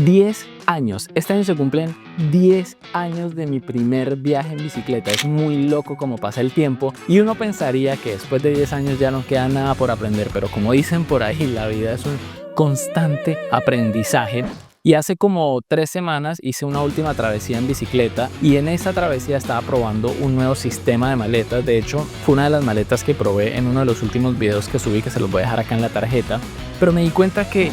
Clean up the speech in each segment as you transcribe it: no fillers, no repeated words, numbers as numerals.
10 años. Este año se cumplen 10 años de mi primer viaje en bicicleta. Es muy loco cómo pasa el tiempo y uno pensaría que después de 10 años ya no queda nada por aprender, pero como dicen por ahí, la vida es un constante aprendizaje. Y hace como 3 semanas hice una última travesía en bicicleta y en esa travesía estaba probando un nuevo sistema de maletas. De hecho, fue una de las maletas que probé en uno de los últimos videos que subí, que se los voy a dejar acá en la tarjeta. Pero me di cuenta que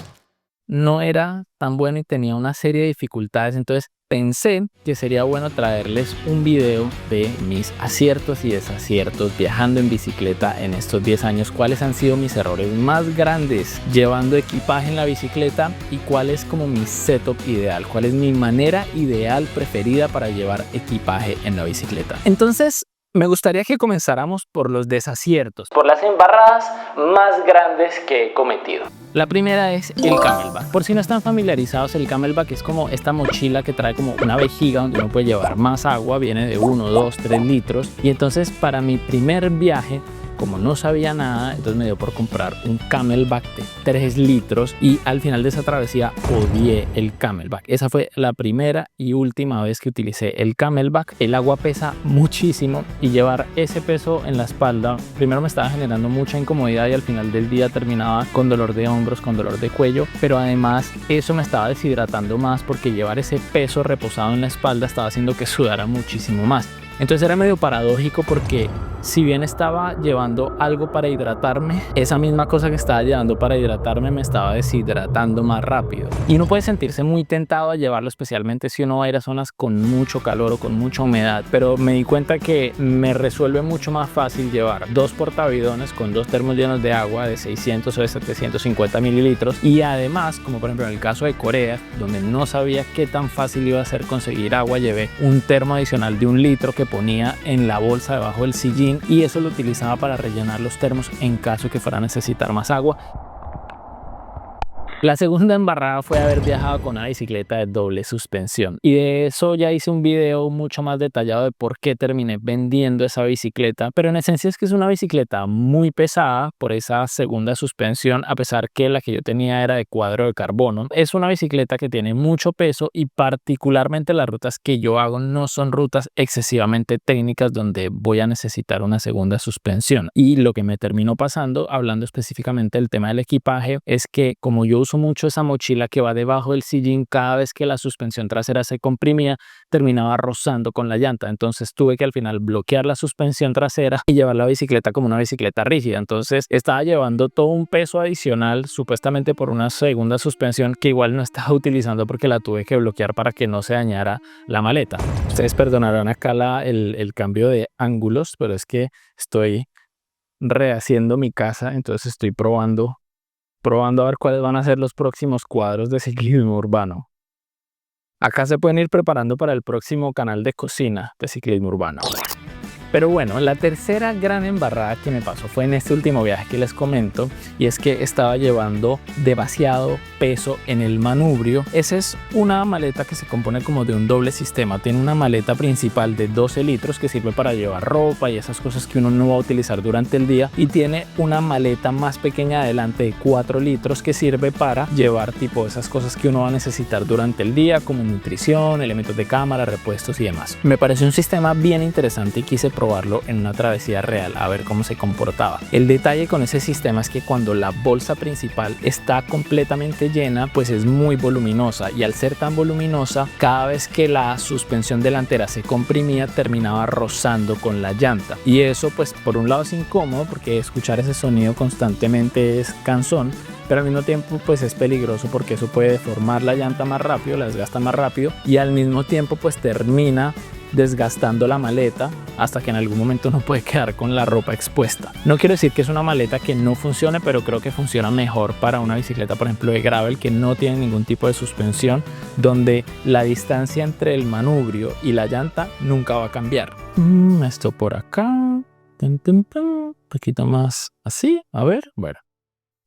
no era tan bueno y tenía una serie de dificultades, entonces pensé que sería bueno traerles un video de mis aciertos y desaciertos viajando en bicicleta en estos 10 años, cuáles han sido mis errores más grandes llevando equipaje en la bicicleta y cuál es como mi setup ideal, cuál es mi manera ideal preferida para llevar equipaje en la bicicleta. Entonces, me gustaría que comenzáramos por los desaciertos, por las embarradas más grandes que he cometido. La primera es el Camelback. Por si no están familiarizados, el Camelback es como esta mochila que trae como una vejiga donde uno puede llevar más agua, viene de 1, 2, 3 litros. Y entonces para mi primer viaje, como no sabía nada, entonces me dio por comprar un Camelback de 3 litros y al final de esa travesía odié el Camelback. Esa fue la primera y última vez que utilicé el Camelback. El agua pesa muchísimo y llevar ese peso en la espalda, primero me estaba generando mucha incomodidad y al final del día terminaba con dolor de hombros, con dolor de cuello, pero además eso me estaba deshidratando más porque llevar ese peso reposado en la espalda estaba haciendo que sudara muchísimo más. Entonces era medio paradójico porque si bien estaba llevando algo para hidratarme, esa misma cosa que estaba llevando para hidratarme me estaba deshidratando más rápido. Y uno puede sentirse muy tentado a llevarlo, especialmente si uno va a ir a zonas con mucho calor o con mucha humedad. Pero me di cuenta que me resuelve mucho más fácil llevar 2 portabidones con 2 termos llenos de agua de 600 o de 750 mililitros. Y además, como por ejemplo en el caso de Corea, donde no sabía qué tan fácil iba a ser conseguir agua, llevé un termo adicional de 1 litro que ponía en la bolsa debajo del sillín y eso lo utilizaba para rellenar los termos en caso que fuera a necesitar más agua. La segunda embarrada fue haber viajado con una bicicleta de doble suspensión y de eso ya hice un video mucho más detallado de por qué terminé vendiendo esa bicicleta, pero en esencia es que es una bicicleta muy pesada por esa segunda suspensión, a pesar que la que yo tenía era de cuadro de carbono. Es una bicicleta que tiene mucho peso y particularmente las rutas que yo hago no son rutas excesivamente técnicas donde voy a necesitar una segunda suspensión. Y lo que me terminó pasando, hablando específicamente del tema del equipaje, es que como yo uso mucho esa mochila que va debajo del sillín, cada vez que la suspensión trasera se comprimía, terminaba rozando con la llanta. Entonces tuve que al final bloquear la suspensión trasera y llevar la bicicleta como una bicicleta rígida. Entonces estaba llevando todo un peso adicional, supuestamente por una segunda suspensión que igual no estaba utilizando porque la tuve que bloquear para que no se dañara la maleta. Ustedes perdonarán acá el cambio de ángulos, pero es que estoy rehaciendo mi casa, entonces estoy probando a ver cuáles van a ser los próximos cuadros de ciclismo urbano. Acá se pueden ir preparando para el próximo canal de cocina de ciclismo urbano. Pero bueno, la tercera gran embarrada que me pasó fue en este último viaje que les comento, y es que estaba llevando demasiado peso en el manubrio. Esa es una maleta que se compone como de un doble sistema. Tiene una maleta principal de 12 litros que sirve para llevar ropa y esas cosas que uno no va a utilizar durante el día, y tiene una maleta más pequeña adelante de 4 litros que sirve para llevar tipo esas cosas que uno va a necesitar durante el día, como nutrición, elementos de cámara, repuestos y demás. Me pareció un sistema bien interesante y quise probarlo en una travesía real a ver cómo se comportaba. El detalle con ese sistema es que cuando la bolsa principal está completamente llena, pues es muy voluminosa, y al ser tan voluminosa, cada vez que la suspensión delantera se comprimía terminaba rozando con la llanta, y eso pues por un lado es incómodo porque escuchar ese sonido constantemente es cansón, pero al mismo tiempo pues es peligroso porque eso puede deformar la llanta más rápido, la desgasta más rápido, y al mismo tiempo pues termina desgastando la maleta hasta que en algún momento uno puede quedar con la ropa expuesta. No quiero decir que es una maleta que no funcione, pero creo que funciona mejor para una bicicleta, por ejemplo, de gravel, que no tiene ningún tipo de suspensión, donde la distancia entre el manubrio y la llanta nunca va a cambiar. Esto por acá, un poquito más así, a ver, bueno.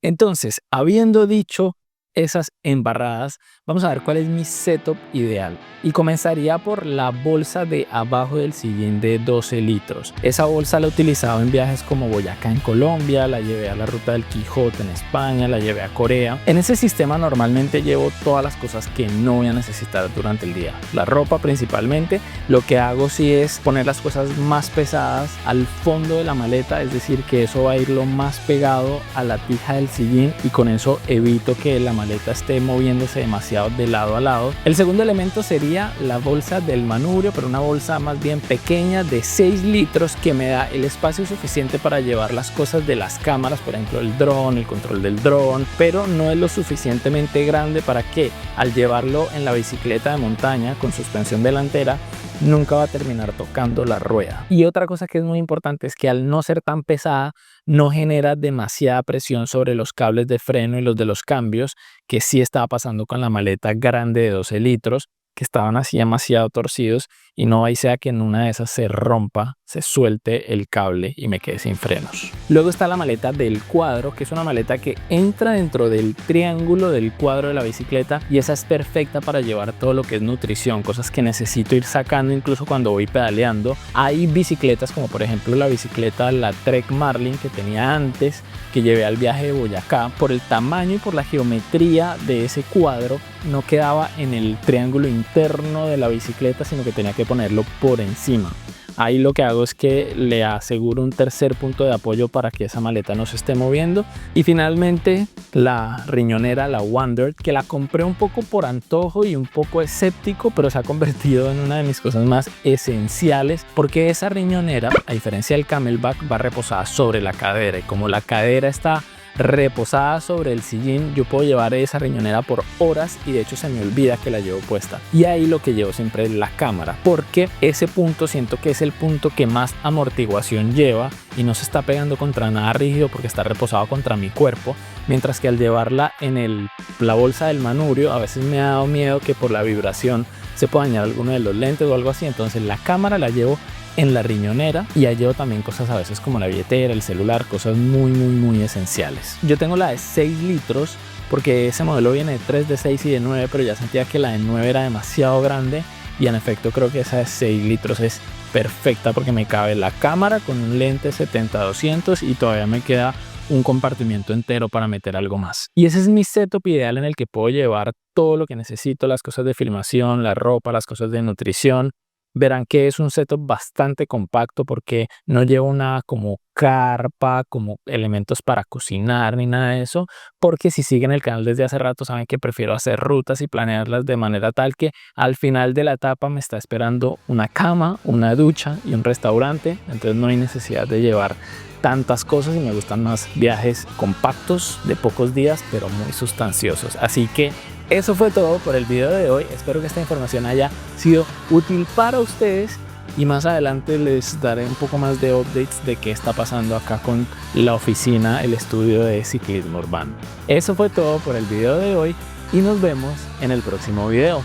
Entonces, habiendo dicho esas embarradas, vamos a ver cuál es mi setup ideal. Y comenzaría por la bolsa de abajo del sillín de 12 litros. Esa bolsa la he utilizado en viajes como Boyacá en Colombia, la llevé a la Ruta del Quijote en España, la llevé a Corea. En ese sistema normalmente llevo todas las cosas que no voy a necesitar durante el día. La ropa principalmente. Lo que hago sí es poner las cosas más pesadas al fondo de la maleta, es decir, que eso va a ir lo más pegado a la tija del sillín y con eso evito que la maleta esté moviéndose demasiado de lado a lado. El segundo elemento sería la bolsa del manubrio, pero una bolsa más bien pequeña de 6 litros que me da el espacio suficiente para llevar las cosas de las cámaras, por ejemplo el dron, el control del dron, pero no es lo suficientemente grande para que al llevarlo en la bicicleta de montaña con suspensión delantera nunca va a terminar tocando la rueda. Y otra cosa que es muy importante es que al no ser tan pesada no genera demasiada presión sobre los cables de freno y los de los cambios, que sí estaba pasando con la maleta grande de 12 litros, que estaban así demasiado torcidos y no ahí sea que en una de esas se rompa, se suelte el cable y me quede sin frenos. Luego está la maleta del cuadro, que es una maleta que entra dentro del triángulo del cuadro de la bicicleta y esa es perfecta para llevar todo lo que es nutrición, cosas que necesito ir sacando incluso cuando voy pedaleando. Hay bicicletas como por ejemplo la bicicleta, la Trek Marlin que tenía antes, que llevé al viaje de Boyacá. Por el tamaño y por la geometría de ese cuadro no quedaba en el triángulo interno de la bicicleta, sino que tenía que ponerlo por encima. Ahí lo que hago es que le aseguro un tercer punto de apoyo para que esa maleta no se esté moviendo. Y finalmente la riñonera, la Wandered, que la compré un poco por antojo y un poco escéptico, pero se ha convertido en una de mis cosas más esenciales, porque esa riñonera, a diferencia del Camelback, va reposada sobre la cadera y como la cadera está reposada sobre el sillín, yo puedo llevar esa riñonera por horas y de hecho se me olvida que la llevo puesta. Y ahí lo que llevo siempre es la cámara, porque ese punto siento que es el punto que más amortiguación lleva y no se está pegando contra nada rígido porque está reposado contra mi cuerpo, mientras que al llevarla en la bolsa del manubrio a veces me ha dado miedo que por la vibración se pueda dañar alguno de los lentes o algo así. Entonces la cámara la llevo en la riñonera y ahí llevo también cosas a veces como la billetera, el celular, cosas muy esenciales. Yo tengo la de 6 litros porque ese modelo viene de 3, de 6 y de 9, pero ya sentía que la de 9 era demasiado grande y en efecto creo que esa de 6 litros es perfecta porque me cabe la cámara con un lente 70-200 y todavía me queda un compartimiento entero para meter algo más. Y ese es mi setup ideal en el que puedo llevar todo lo que necesito, las cosas de filmación, la ropa, las cosas de nutrición. Verán que es un setup bastante compacto porque no llevo una como carpa, como elementos para cocinar ni nada de eso, porque si siguen el canal desde hace rato saben que prefiero hacer rutas y planearlas de manera tal que al final de la etapa me está esperando una cama, una ducha y un restaurante, entonces no hay necesidad de llevar tantas cosas y me gustan más viajes compactos de pocos días pero muy sustanciosos. Así que eso fue todo por el video de hoy. Espero que esta información haya sido útil para ustedes y más adelante les daré un poco más de updates de qué está pasando acá con la oficina, el estudio de ciclismo urbano. Eso fue todo por el video de hoy y nos vemos en el próximo video.